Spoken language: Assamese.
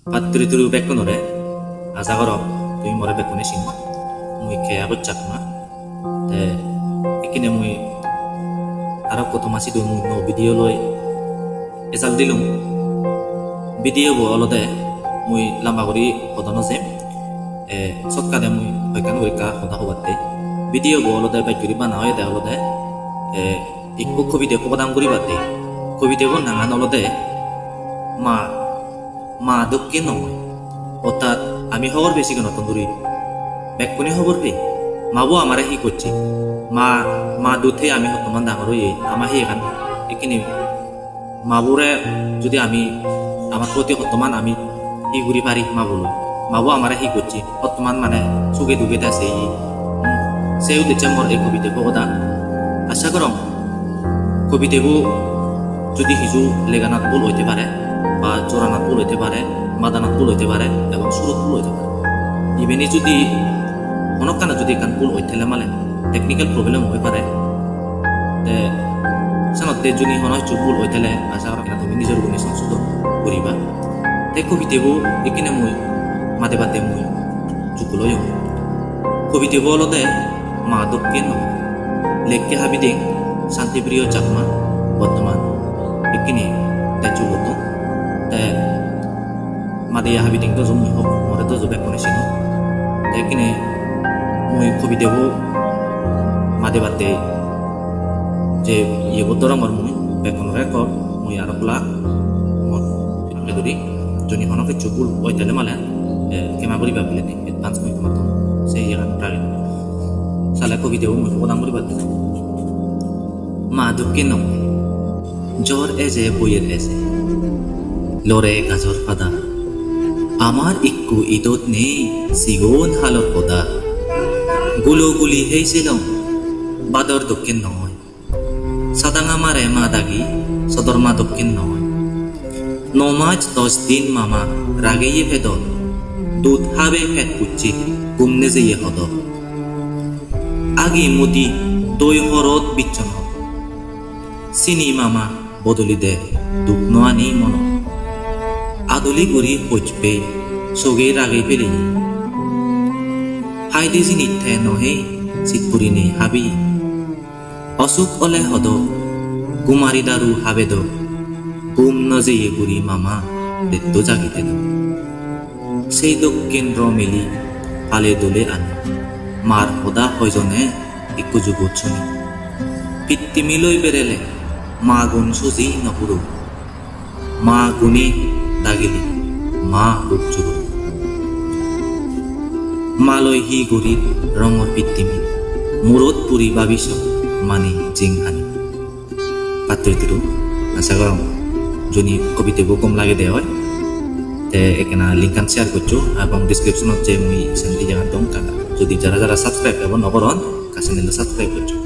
Patri-turu bekunore, asagoro, tui more bekune sino, mui kaya bocakma, te ikine mui arab koto masih do mui no video loi, esal dilum, video bo alode mui lamba gori koto no sem, sotka de mui bagian mereka koto hobatte, video bo alode bajuri bana hoye de alode, ikku ko video ko badam gori batte, ko video bo nangan alode, মা দক্ষিণ নহয় অর্থাৎ আমি খবর বেশি কেন তন্দুরি বেকুনি খবর পে মাবো আমারে হি করছে মা দুথে আমি বর্তমান ডাঙর হয়ে আমার হি এখান এখানে মাবুরে যদি আমি আমার প্রতি বর্তমান আমি হি ঘুরি পারি মাবো আমারে হি করছে বর্তমান মানে সুগে দুগে আছে সেই উদ্দেশ্যে মোর এই কবিতাবো কথা আশা করম কবিতাবো যদি হিজু লেগানাত ভুল হইতে পারে বা জোরানাত ভুল হইতে পারে মাদানাত ভুল হইতে পারে এবং সুরত ভুল হইতে পারে ইভেনে যদি অনকানা যদি কান ভুল হইতে মালে টেকনিক্যাল প্রবলেম হয়ে পারে তে সানতে যদি হনয় ভুল হইতে আশা করা তুমি নিজের গুণে সংশোধন করিবা তে কবিতাবো এখানে মই মাদে বাদে মই চুকুলয় কবিতাবো অলতে মা দক্ষিণ লেখকে হাবি দিং শান্তিপ্রিয় চাকমা বর্তমান এখানে চুলত মাদে হাবি দিং তো জমি হোক মরে তো জবে কোনেছিল এখানে মই কবিতাবো মাদে বাদে যে ইয়ে বতর আমার মই বেকনরে কর মই আর বলা মন ধরি জনি হনকে চুকুল ওইতালে মালে কেমা করি ভাবিলে নি এডভান্স মই তোমার তো সেই জায়গা ট্রাই সালা কবিতাবো মই বদাম করি বাদ মা দুঃখে নম জ্বর এজে বইয়ের এজে লরে গাজর ফাদা আমার ইক্কু ইদত নেই সিগোন হালর পদা গুলো গুলি হেইছিলাম বাদর দক্ষিণ নহয় সাদাঙা মারে মা দাগি সদর মা দক্ষিণ নহয় নমাজ 10 দিন মামা রাগেয়ে ভেদর দুধ হাবে ফেট পুচ্ছি গুমনে যেয়ে হদ আগি মুদি দই হরত বিচ্ছন চিনি মামা বদলি দে দুখ নোয়ানি মন আদলি গড়ি হজবে সগে রাগে পেলিনি হাইদে জিনিথে নহে চিতপুরিনি হাবি অসুখ অলে হদ কুমারি দারু হাবেদ গুম নজেয়ে গুড়ি মামা দেদ্দ জাগিতে দ সেই দক্ষিণ মিলি পালে দোলে আনি মার হদা হয়জনে একু যুগত শুনি পিতৃমিলৈ বেরেলে মা গুণ সুজি নপুরু মা গুণী দাগিলি মা রূপচুরু মালৈ হি গরিব রঙর পিতৃমি মূরত পুরি ভাবিস মানি জিংহানি পাত্রীতিরু আশা করম যদি কবিতাবো কম লাগে দে হয় তে এখানে লিঙ্কান শেয়ার করছো এবং ডিসক্রিপশনত যে মুই চ্যানেল জায়গা দং যদি যারা যারা সাবস্ক্রাইব এবং নবরন কাছে নিলে সাবস্ক্রাইব করছো